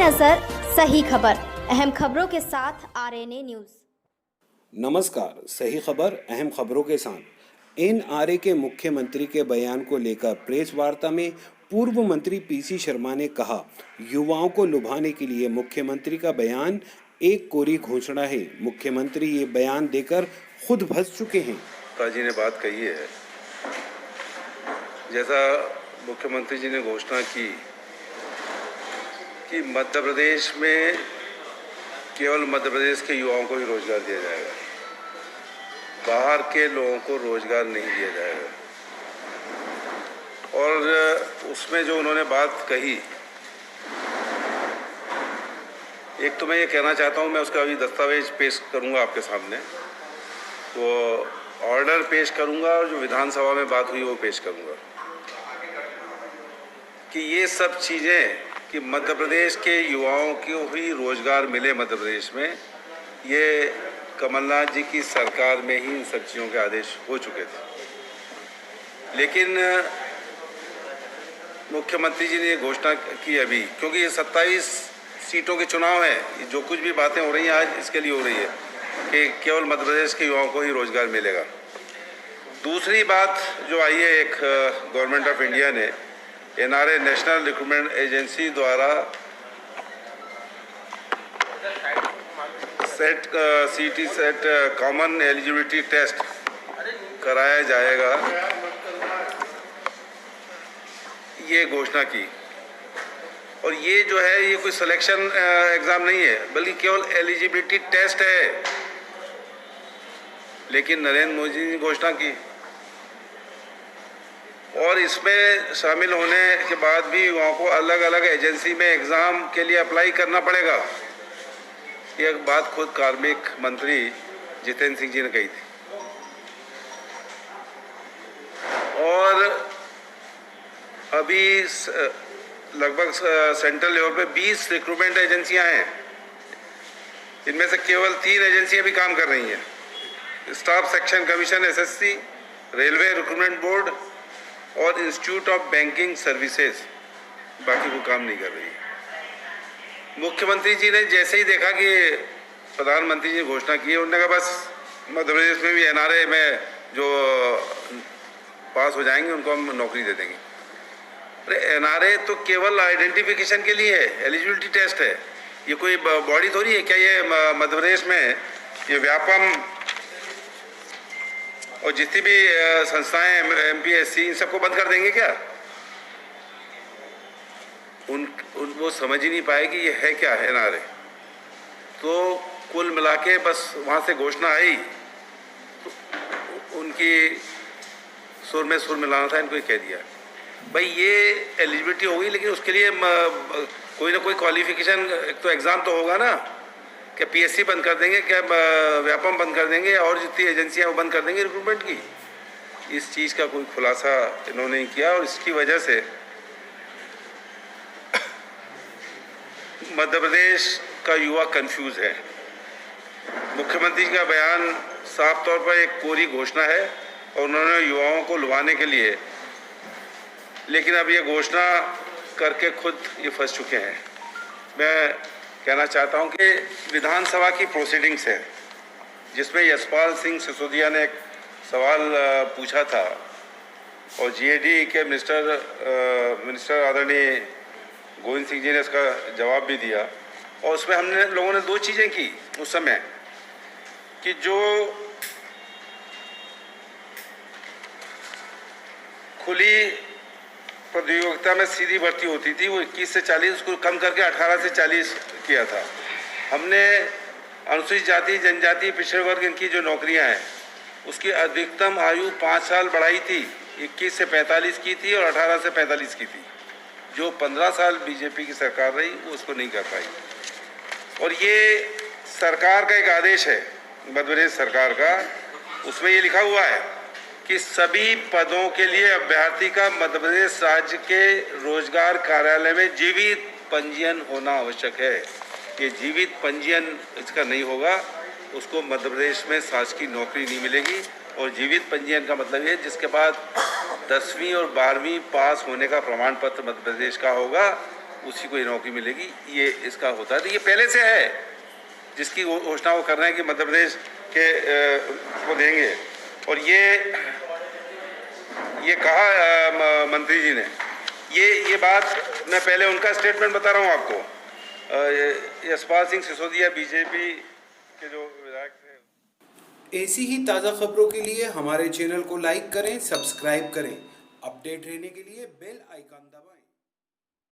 नजर सही खबर, अहम खबरों के साथ आरएनए न्यूज। नमस्कार, सही खबर अहम खबरों के साथ। एनआरए के मुख्यमंत्री के बयान को लेकर प्रेस वार्ता में पूर्व मंत्री पीसी शर्मा ने कहा, युवाओं को लुभाने के लिए मुख्यमंत्री का बयान एक कोरी घोषणा है। मुख्यमंत्री ये बयान देकर खुद फंस चुके हैं। जी ने बात कही है, जैसा मुख्यमंत्री जी ने घोषणा की कि मध्य प्रदेश में केवल मध्य प्रदेश के युवाओं को ही रोजगार दिया जाएगा, बाहर के लोगों को रोजगार नहीं दिया जाएगा। और उसमें जो उन्होंने बात कही, एक तो मैं ये कहना चाहता हूँ, मैं उसका अभी दस्तावेज पेश करूँगा आपके सामने, वो ऑर्डर पेश करूँगा और जो विधानसभा में बात हुई वो पेश करूँगा कि ये सब चीज़ें कि मध्य प्रदेश के युवाओं को ही रोजगार मिले मध्य प्रदेश में, ये कमलनाथ जी की सरकार में ही इन सब चीज़ों के आदेश हो चुके थे। लेकिन मुख्यमंत्री जी ने ये घोषणा की अभी, क्योंकि ये 27 सीटों के चुनाव है, जो कुछ भी बातें हो रही हैं आज इसके लिए हो रही है कि केवल मध्य प्रदेश के युवाओं को ही रोजगार मिलेगा। दूसरी बात जो आई है, एक गवर्नमेंट ऑफ इंडिया ने एनआरए नेशनल रिक्रूटमेंट एजेंसी द्वारा सीटी सेट कॉमन एलिजिबिलिटी टेस्ट कराया जाएगा, ये घोषणा की। और ये जो है, ये कोई सिलेक्शन एग्जाम नहीं है, बल्कि केवल एलिजिबिलिटी टेस्ट है। लेकिन नरेंद्र मोदी जी ने घोषणा की और इसमें शामिल होने के बाद भी युवाओं को अलग अलग एजेंसी में एग्ज़ाम के लिए अप्लाई करना पड़ेगा। ये बात खुद कार्मिक मंत्री जितेंद्र सिंह जी ने कही थी। और अभी लगभग सेंट्रल लेवल पे 20 रिक्रूटमेंट एजेंसियां हैं, इनमें से केवल 3 एजेंसियां भी काम कर रही हैं, staff section commission SSC, railway recruitment board और इंस्टीट्यूट ऑफ बैंकिंग सर्विसेज, बाकी वो काम नहीं कर रही है। मुख्यमंत्री जी ने जैसे ही देखा कि प्रधानमंत्री जी ने घोषणा की है, उन्होंने कहा बस मध्य प्रदेश में भी एनआरए में जो पास हो जाएंगे उनको हम नौकरी दे देंगे। अरे एनआरए तो केवल आइडेंटिफिकेशन के लिए है, एलिजिबिलिटी टेस्ट है, ये कोई बॉडी थोड़ी है। क्या ये मध्य प्रदेश में ये व्यापम और जितनी भी संस्थाएं एमपीएससी इन सबको बंद कर देंगे क्या? वो समझ ही नहीं पाए कि ये है क्या है एनआरए। तो कुल मिला के बस वहाँ से घोषणा आई तो उनकी सुर में सुर मिलाना था, इनको कह दिया भाई ये एलिजिबिलिटी होगी, लेकिन उसके लिए कोई ना कोई क्वालिफिकेशन, एक तो एग्ज़ाम तो होगा ना। क्या पीएससी बंद कर देंगे, क्या व्यापम बंद कर देंगे और जितनी एजेंसियां वो बंद कर देंगे रिक्रूटमेंट की? इस चीज़ का कोई खुलासा इन्होंने नहीं किया और इसकी वजह से मध्य प्रदेश का युवा कंफ्यूज है। मुख्यमंत्री का बयान साफ तौर पर एक कोरी घोषणा है और उन्होंने युवाओं को लुभाने के लिए, लेकिन अब ये घोषणा करके खुद ये फंस चुके हैं। मैं कहना चाहता हूं कि विधानसभा की प्रोसीडिंग्स है, जिसमें यशपाल सिंह सिसोदिया ने एक सवाल पूछा था और जीएडी के मिनिस्टर आदरणीय गोविंद सिंह जी ने इसका जवाब भी दिया। और उसमें हमने लोगों ने 2 चीज़ें की उस समय कि जो खुली प्रतियोगिता में सीधी भर्ती होती थी वो 21 से 40, उसको कम करके 18 से 40 किया था। हमने अनुसूचित जाति, जनजाति, पिछड़े वर्ग इनकी जो नौकरियां हैं उसकी अधिकतम आयु 5 साल बढ़ाई थी, 21 से 45 की थी और 18 से 45 की थी। जो 15 साल बीजेपी की सरकार रही वो उसको नहीं कर पाई। और ये सरकार का एक आदेश है, मध्य प्रदेश सरकार का, उसमें ये लिखा हुआ है कि सभी पदों के लिए अभ्यर्थी का मध्य प्रदेश राज्य के रोजगार कार्यालय में जीवित पंजीयन होना आवश्यक है। ये जीवित पंजीयन इसका नहीं होगा, उसको मध्य प्रदेश में शासकीय नौकरी नहीं मिलेगी। और जीवित पंजीयन का मतलब है जिसके बाद 10वीं और 12वीं पास होने का प्रमाण पत्र मध्य प्रदेश का होगा, उसी को ये नौकरी मिलेगी, ये इसका होता है। तो ये पहले से है, जिसकी घोषणा वो कर रहे हैं कि मध्य प्रदेश के को देंगे। और ये कहा मंत्री जी ने, ये बात मैं पहले उनका स्टेटमेंट बता रहा हूँ आपको। यशपाल सिंह सिसोदिया बीजेपी के जो विधायक थे। ऐसी ही ताज़ा खबरों के लिए हमारे चैनल को लाइक करें, सब्सक्राइब करें। अपडेट रहने के लिए बेल आइकन दबाएं।